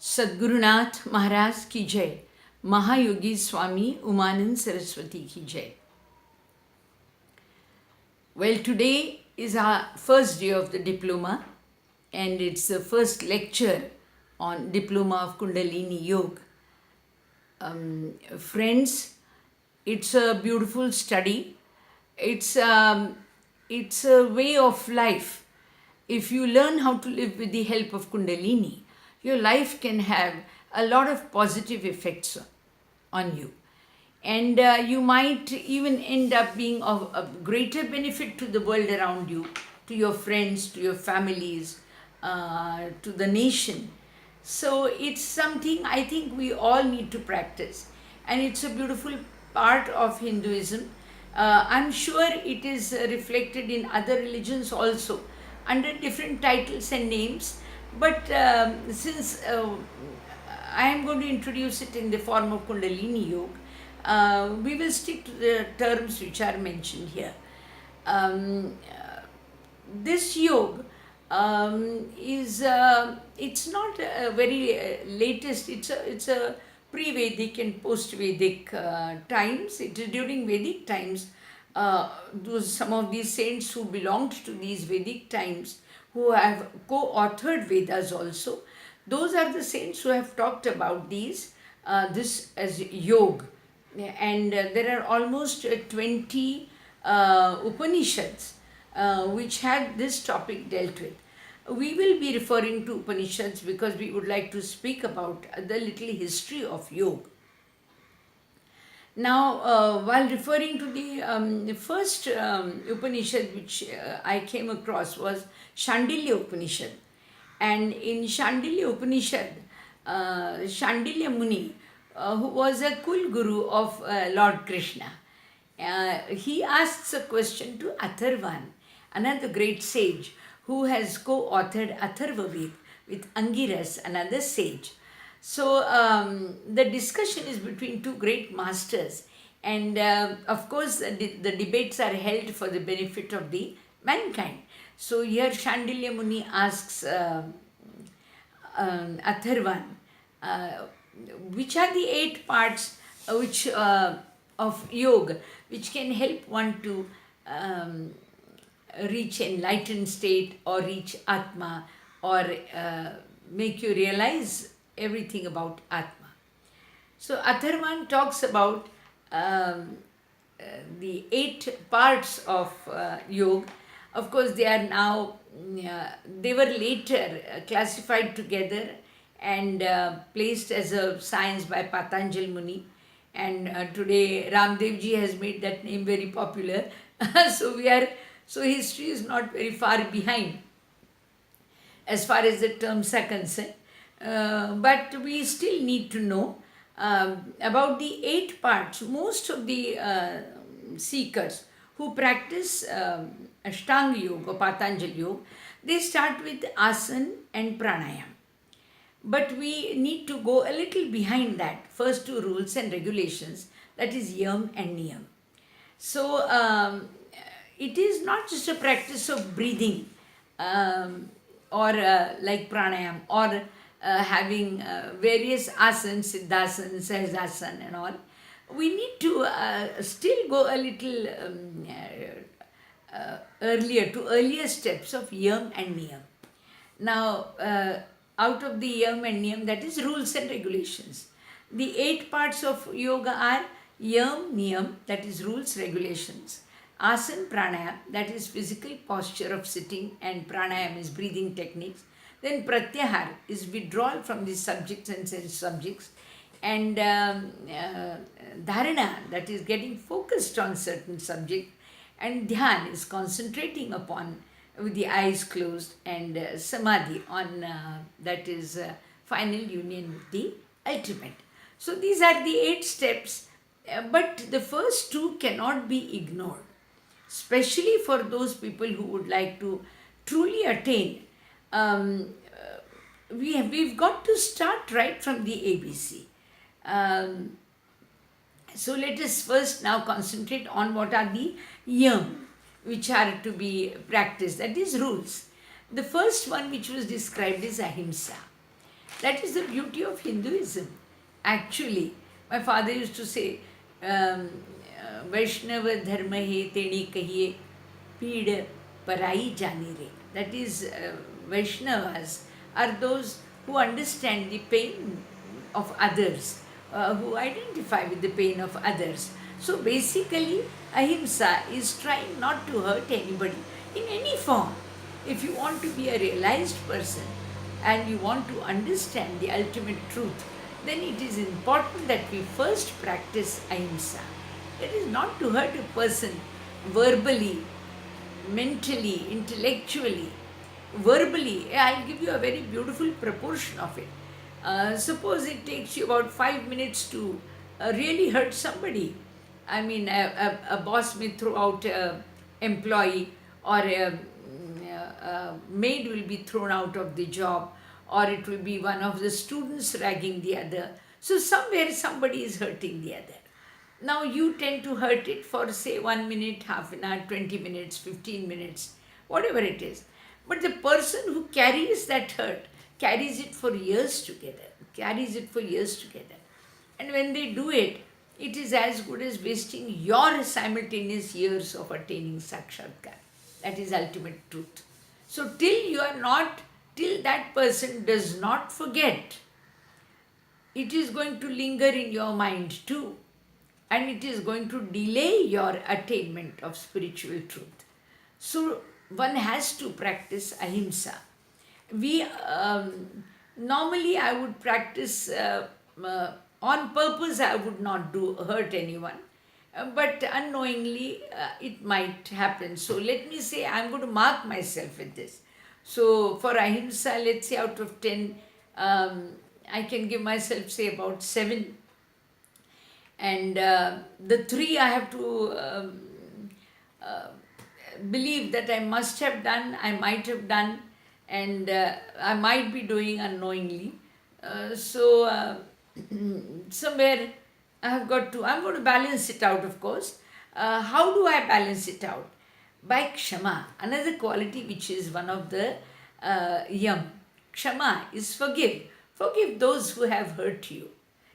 सद्गुरुनाथ महाराज की जय। महायोगी स्वामी उमानंद सरस्वती की जय. Well, today is our first day of the Diploma and it's the first lecture on Diploma of Kundalini Yoga. Friends, it's a beautiful study. It's a way of life. If you learn how to live with the help of Kundalini, your life can have a lot of positive effects on you. And you might even end up being of a greater benefit to the world around you, to your friends, to your families, to the nation. So it's something I think we all need to practice. And it's a beautiful part of Hinduism. I'm sure it is reflected in other religions also under different titles and names. But since I am going to introduce it in the form of Kundalini Yoga, we will stick to the terms which are mentioned here. This yoga it's not a very latest, it's a pre-Vedic and post-Vedic times. It is during Vedic times. Some of these saints who belonged to these Vedic times, who have co-authored Vedas also, those are the saints who have talked about this as yoga. And there are almost 20 Upanishads which have this topic dealt with. We will be referring to Upanishads because we would like to speak about the little history of yoga. Now, while referring to the first Upanishad which I came across was Shandilya Upanishad. And in Shandilya Upanishad, Shandilya Muni, who was a Kul Guru of Lord Krishna, he asks a question to Atharvan, another great sage who has co-authored Atharva Ved with Angiras, another sage. So the discussion is between two great masters, and of course the debates are held for the benefit of the mankind. So here Shandilya Muni asks Atharvan, which are the 8 parts which of yoga which can help one to reach enlightened state or reach Atma or make you realize everything about Atma. So Atharvan talks about the 8 parts of yoga. Of course, they are now, they were later classified together and placed as a science by Patanjali Muni. And today Ramdev ji has made that name very popular. So history is not very far behind as far as the terms are concerned. But we still need to know about the 8 parts. Most of the seekers who practice Ashtanga Yoga or Patanjali Yoga, they start with asana and pranayam. But we need to go a little behind that. First 2 rules and regulations, that is yam and niyam. So it is not just a practice of breathing or like pranayam or having various asanas, siddhasana, sahasana and all. We need to still go a little earlier steps of yam and niyam. Now, out of the yam and niyam, that is rules and regulations. The 8 parts of yoga are yam, niyam, that is rules, regulations. Asana, pranayam, that is physical posture of sitting, and pranayam is breathing techniques. Then pratyahar is withdrawal from the subjects and sense subjects. And dharana, that is getting focused on certain subject. And dhyan is concentrating upon with the eyes closed. And samadhi on that is final union with the ultimate. So these are the 8 steps. But the first 2 cannot be ignored, especially for those people who would like to truly attain. We've got to start right from the ABC. So let us first now concentrate on what are the yam which are to be practiced, that is rules. The first one which was described is ahimsa. That is the beauty of Hinduism. Actually, my father used to say, um, Vaishnava dharma he teni kahiye peed parai jani re. That is, Vaishnavas are those who understand the pain of others, who identify with the pain of others. So basically, ahimsa is trying not to hurt anybody in any form. If you want to be a realized person and you want to understand the ultimate truth, then it is important that we first practice ahimsa. It is not to hurt a person verbally, mentally, intellectually. Verbally, I'll give you a very beautiful proportion of it. Suppose it takes you about 5 minutes to really hurt somebody. I mean, a boss may throw out an employee, or a maid will be thrown out of the job, or it will be one of the students ragging the other. So somewhere somebody is hurting the other. Now you tend to hurt it for say 1 minute, half an hour, 20 minutes, 15 minutes, whatever it is. But the person who carries that hurt carries it for years together, carries it for years together. And when they do it, it is as good as wasting your simultaneous years of attaining sakshatkar. That is ultimate truth. So till that person does not forget, it is going to linger in your mind too, and it is going to delay your attainment of spiritual truth. So one has to practice ahimsa. We normally I would practice on purpose. I would not do hurt anyone, but unknowingly it might happen. So let me say I'm going to mark myself with this. So for ahimsa, let's say out of 10, I can give myself say about 7, and the 3 I have to believe that I must have done, I might have done, and I might be doing unknowingly. So somewhere I'm going to balance it out, of course. How do I balance it out? By kshama, another quality which is one of the yam. Kshama is forgive. Forgive those who have hurt you.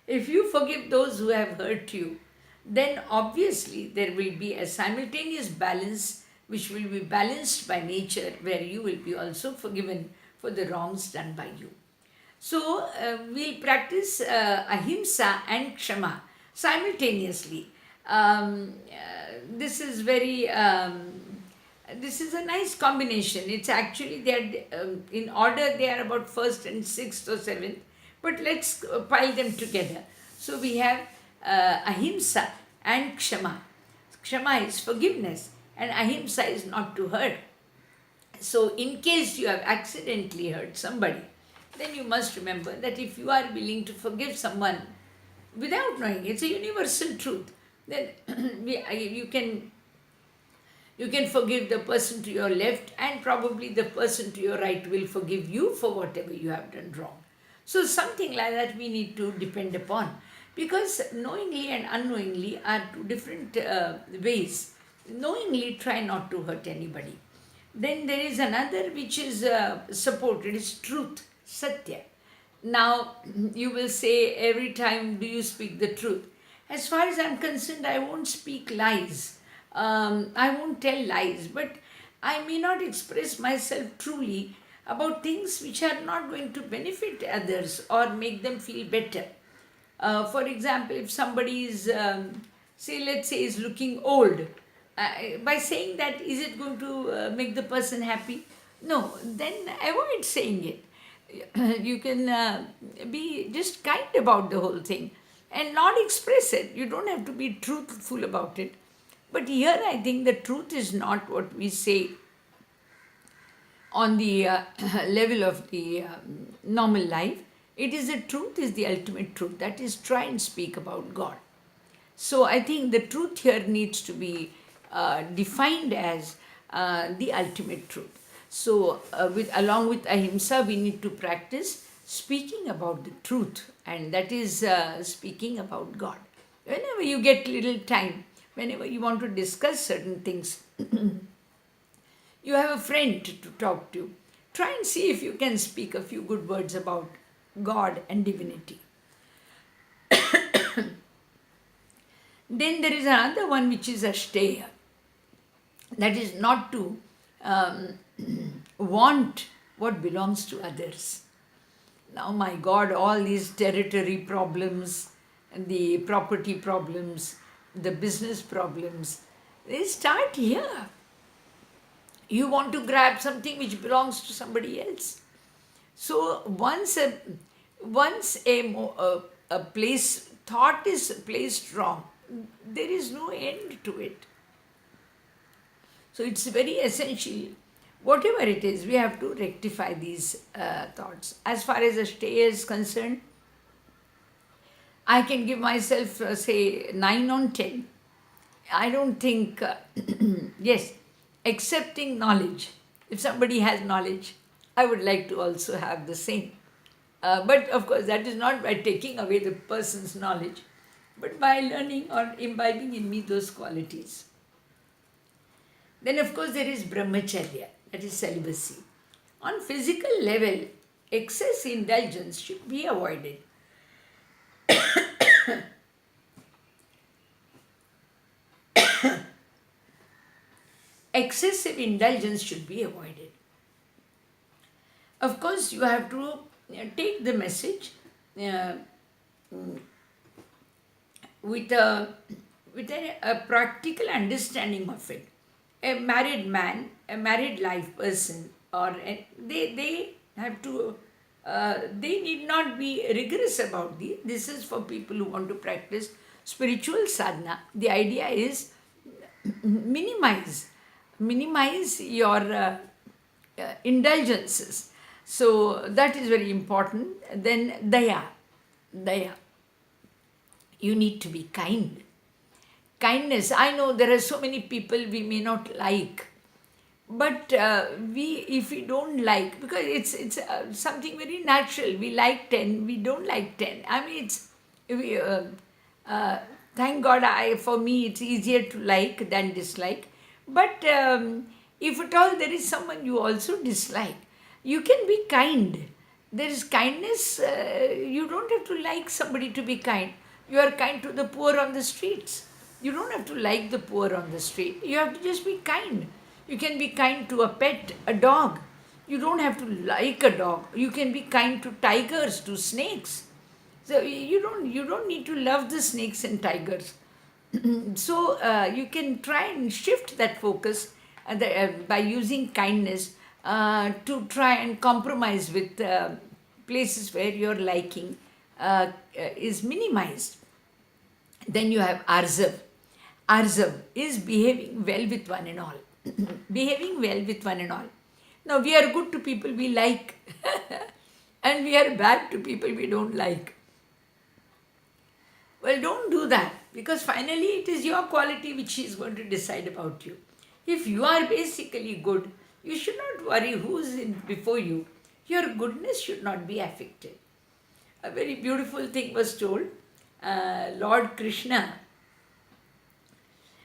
If you forgive those who have hurt you, then obviously there will be a simultaneous balance which will be balanced by nature, where you will be also forgiven for the wrongs done by you. So we'll practice ahimsa and kshama simultaneously. This is very this is a nice combination. It's actually they are in order. They are about first and sixth or seventh, but let's pile them together. So we have ahimsa and kshama. Kshama is forgiveness, and ahimsa is not to hurt. So in case you have accidentally hurt somebody, then you must remember that if you are willing to forgive someone without knowing, it's a universal truth, then you can forgive the person to your left, and probably the person to your right will forgive you for whatever you have done wrong. So something like that we need to depend upon, because knowingly and unknowingly are two different ways. Knowingly, try not to hurt anybody. Then there is another which is supported, is truth, satya. Now you will say every time, do you speak the truth? As far as I'm concerned, I won't speak lies. I won't tell lies, but I may not express myself truly about things which are not going to benefit others or make them feel better. For example, if somebody is, let's say, is looking old, by saying that, is it going to make the person happy? No, then avoid saying it. You can be just kind about the whole thing and not express it. You don't have to be truthful about it. But here I think the truth is not what we say on the level of the normal life. It is the truth is the ultimate truth. That is, try and speak about God. So I think the truth here needs to be defined as the ultimate truth. So along with ahimsa, we need to practice speaking about the truth, and that is speaking about God. Whenever you get little time, whenever you want to discuss certain things, you have a friend to talk to, try and see if you can speak a few good words about God and divinity. Then there is another one which is Ashteya. That is not to um, want what belongs to others. Now, my God, all these territory problems, the property problems, the business problems, they start here. You want to grab something which belongs to somebody else. So once a place thought is placed wrong, there is no end to it. So it's very essential. Whatever it is, we have to rectify these thoughts. As far as a stay is concerned, I can give myself, say, 9 on 10. I don't think, yes, accepting knowledge. If somebody has knowledge, I would like to also have the same. But of course, that is not by taking away the person's knowledge, but by learning or imbibing in me those qualities. Then, of course, there is brahmacharya, that is celibacy. On physical level, excess indulgence should be avoided. Excessive indulgence should be avoided. Of course, you have to take the message with a practical understanding of it. A married man, a married life person, they have to, they need not be rigorous about this. This is for people who want to practice spiritual sadhana. The idea is minimize your indulgences. So that is very important. Then daya. You need to be kind. Kindness. I know there are so many people we may not like, but if we don't like, because it's something very natural. We like 10, we don't like 10. I mean, thank God, for me it's easier to like than dislike. But if at all there is someone you also dislike, you can be kind. There is kindness. You don't have to like somebody to be kind. You are kind to the poor on the streets. You don't have to like the poor on the street. You have to just be kind. You can be kind to a pet, a dog. You don't have to like a dog. You can be kind to tigers, to snakes. So you don't need to love the snakes and tigers. So you can try and shift that focus by using kindness to try and compromise with places where your liking is minimized. Then you have arzav. Arzav is behaving well with one and all. Behaving well with one and all. Now, we are good to people we like, and we are bad to people we don't like. Well, don't do that, because finally it is your quality which is going to decide about you. If you are basically good, you should not worry who's before you. Your goodness should not be affected. A very beautiful thing was told. Lord Krishna,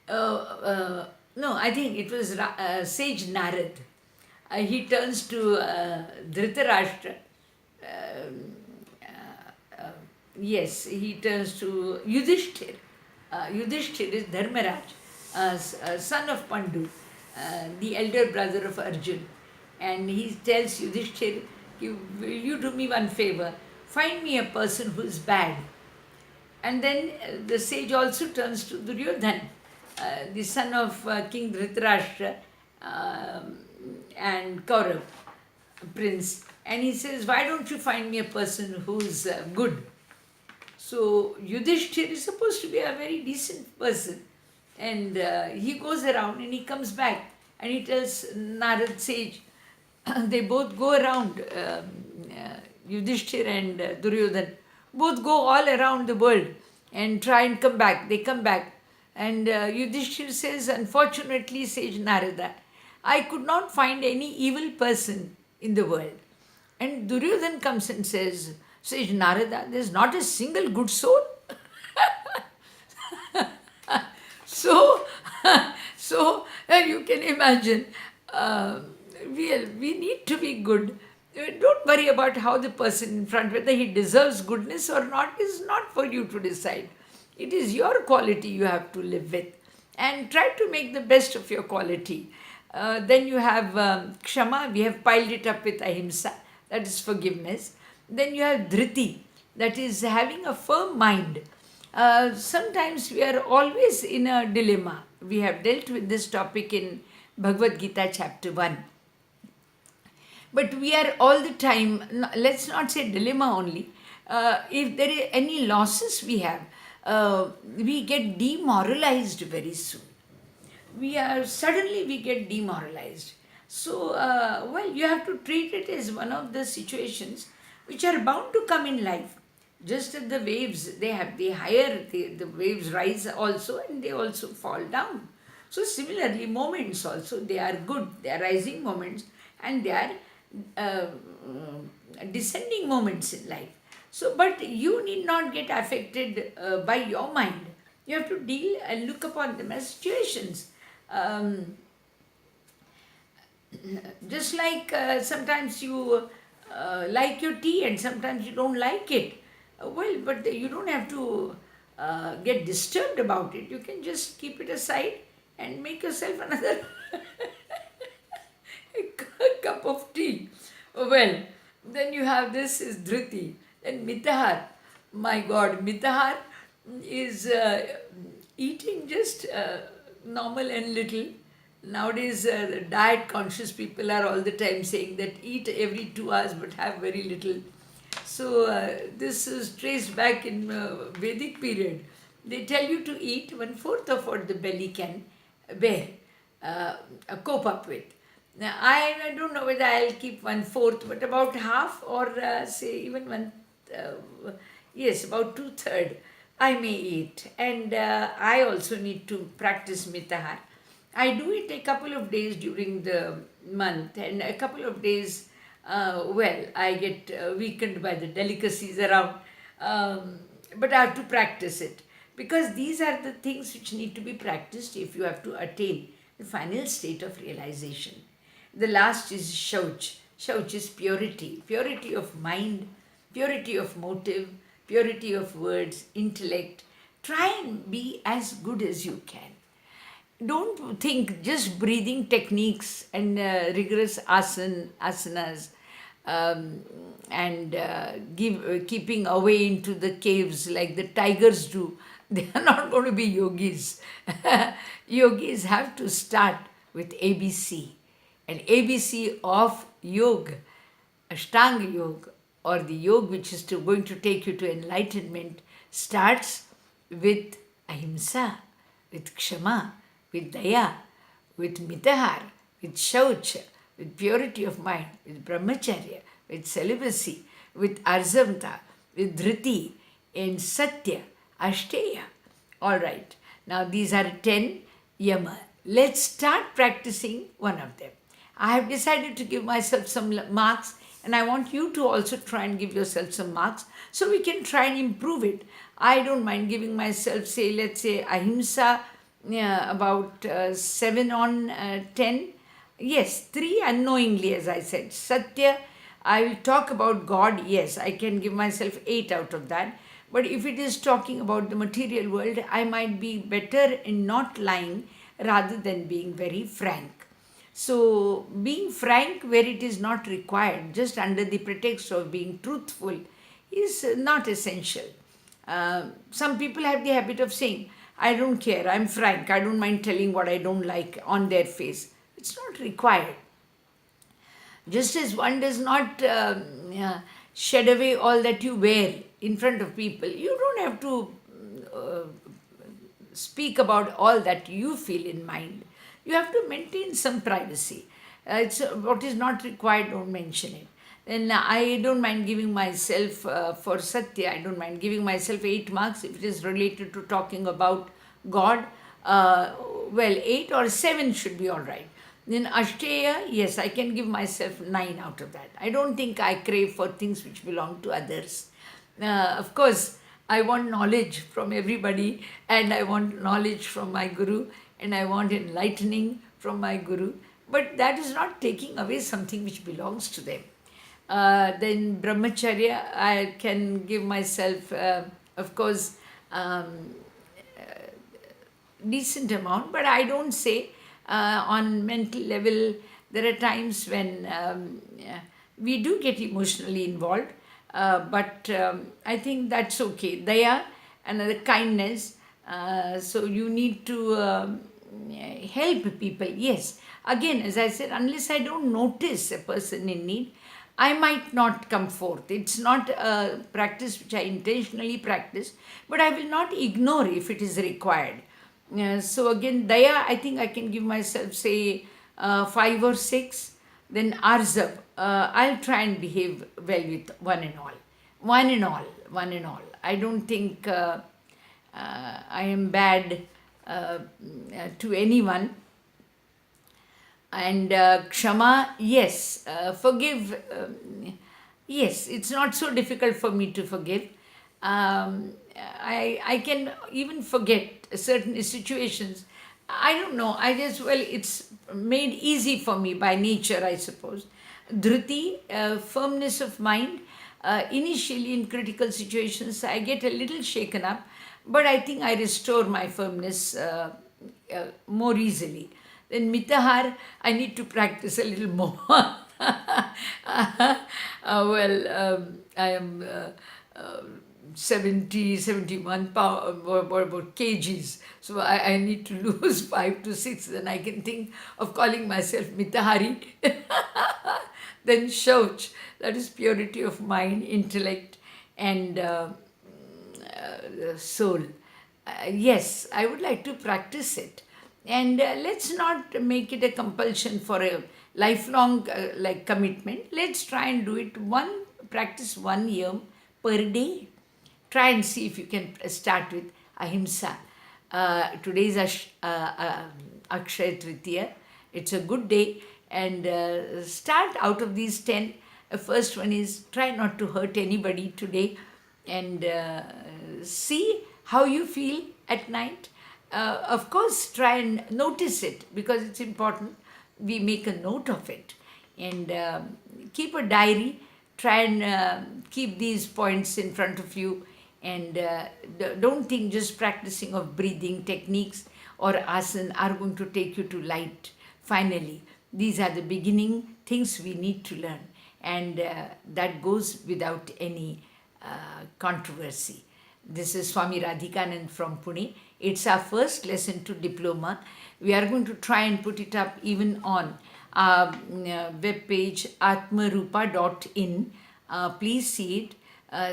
no, I think it was sage Narad. He turns to Dhritarashtra. Yes, he turns to Yudhishthir. Yudhishthir is Dharmaraj, son of Pandu, the elder brother of Arjun. And he tells Yudhishthir, will you do me one favor? Find me a person who is bad. And then the sage also turns to Duryodhan, the son of King Dhritarashtra and Kaurav, prince. And he says, why don't you find me a person who's good? So Yudhishthir is supposed to be a very decent person. And he goes around and he comes back and he tells Narad sage, they both go around, Yudhishthir and Duryodhan, both go all around the world and try and come back. They come back. And Yudhishthir says, unfortunately, sage Narada, I could not find any evil person in the world. And Duryodhan comes and says, sage Narada, there's not a single good soul. So you can imagine, we need to be good. Don't worry about how the person in front, whether he deserves goodness or not, is not for you to decide. It is your quality you have to live with. And try to make the best of your quality. Then you have kshama, we have piled it up with ahimsa, that is forgiveness. Then you have dhriti, that is having a firm mind. Sometimes we are always in a dilemma. We have dealt with this topic in Bhagavad Gita chapter 1. But we are all the time, let's not say dilemma only, if there is any losses we have, we get demoralized very soon. Suddenly we get demoralized. So, well, you have to treat it as one of the situations which are bound to come in life. Just as the waves, the waves rise also and they also fall down. So similarly, moments also, they are good, they are rising moments and they are descending moments in life. So, but you need not get affected by your mind. You have to deal and look upon them as situations. Just like sometimes you like your tea and sometimes you don't like it. Well, but you don't have to get disturbed about it. You can just keep it aside and make yourself another cup of tea. Well, then you have this is dhriti. Then mitahar. My God, mitahar is eating just normal and little. Nowadays, the diet conscious people are all the time saying that eat every 2 hours but have very little. So this is traced back in Vedic period. They tell you to eat 1/4 of what the belly can bear, cope up with. Now, I don't know whether I'll keep 1/4, but about half or say even yes, about 2/3 I may eat. And I also need to practice mitahar. I do it a couple of days during the month and a couple of days, well, I get weakened by the delicacies around. But I have to practice it because these are the things which need to be practiced if you have to attain the final state of realization. The last is shauch. Shauch is purity, purity of mind, purity of motive, purity of words, intellect. Try and be as good as you can. Don't think just breathing techniques and rigorous asanas and keeping away into the caves like the tigers do. They are not going to be yogis. Yogis have to start with ABC. And ABC of yoga, Ashtanga yoga, or the yoga which is going to take you to enlightenment, starts with ahimsa, with kshama, with daya, with mitahar, with shaucha, with purity of mind, with brahmacharya, with celibacy, with arzamta, with dhriti, and satya, ashteya. All right. Now these are 10 yama. Let's start practicing one of them. I have decided to give myself some marks and I want you to also try and give yourself some marks so we can try and improve it. I don't mind giving myself, say, let's say ahimsa, about 7 on 10. Yes, 3 unknowingly, as I said. Satya, I will talk about God. Yes, I can give myself 8 out of that. But if it is talking about the material world, I might be better in not lying rather than being very frank. So, being frank where it is not required, just under the pretext of being truthful, is not essential. Some people have the habit of saying, I don't care, I'm frank, I don't mind telling what I don't like on their face. It's not required. Just as one does not shed away all that you wear in front of people, you don't have to speak about all that you feel in mind. You have to maintain some privacy. It's what is not required, don't mention it. Then I don't mind giving myself, for Satya, I don't mind giving myself 8 marks if it is related to talking about God. Well, 8 or 7 should be all right. Then Ashteya, yes, I can give myself 9 out of that. I don't think I crave for things which belong to others. Of course, I want knowledge from everybody and I want knowledge from my Guru and I want enlightening from my Guru. But that is not taking away something which belongs to them. Then brahmacharya, I can give myself, of course, um, decent amount, but I don't say on mental level. There are times when we do get emotionally involved, but I think that's okay. Daya, another kindness. So you need to help people. Yes. Again, as I said, unless I don't notice a person in need, I might not come forth. It's not a practice which I intentionally practice, but I will not ignore if it is required. So again, Daya, I think I can give myself, say, 5 or 6. Then Arzav, I'll try and behave well with one and all. One and all, one and all. I don't think I am bad to anyone. And Kshama, yes, forgive. Yes, it's not so difficult for me to forgive. I can even forget certain situations. I don't know. It's made easy for me by nature, I suppose. Dhruti, firmness of mind. Initially, in critical situations, I get a little shaken up, but I think I restore my firmness more easily. Then Mitahar, I need to practice a little more. I am 70, 71 pound, what about kgs. So I need to lose 5 to 6. Then I can think of calling myself Mitahari. Then Shauch, that is purity of mind, intellect, and soul. Yes, I would like to practice it. And let's not make it a compulsion for a lifelong commitment. Let's try and do it practice 1 year per day. Try and see if you can start with ahimsa. Today is Akshaya Tritiya. It's a good day, and start out of these 10. The first one is try not to hurt anybody today, and see how you feel at night. Of course, try and notice it because it's important. We make a note of it, and keep a diary. Try and keep these points in front of you, and don't think just practicing of breathing techniques or asana are going to take you to light. Finally, these are the beginning things we need to learn, and that goes without any controversy. This is Swami Radhikanand from Pune. It's our first lesson to Diploma. We are going to try and put it up even on our webpage atmarupa.in. Please see it.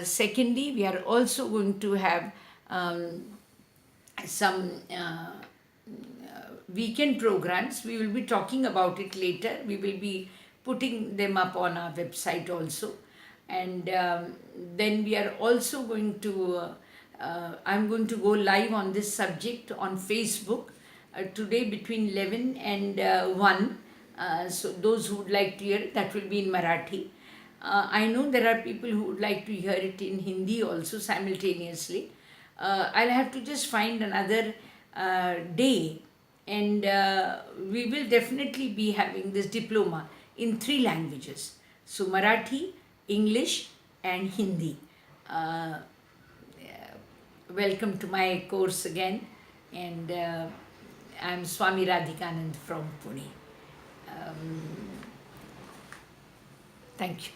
Secondly, we are also going to have some weekend programs. We will be talking about it later. We will be putting them up on our website also. And then we are also going to, I'm going to go live on this subject on Facebook today between 11 and 1. So those who would like to hear it, that will be in Marathi. I know there are people who would like to hear it in Hindi also simultaneously. I'll have to just find another day, and we will definitely be having this diploma in 3 languages. So Marathi, English and Hindi. Welcome to my course again, and I'm Swami Radhikanand from Pune. Thank you.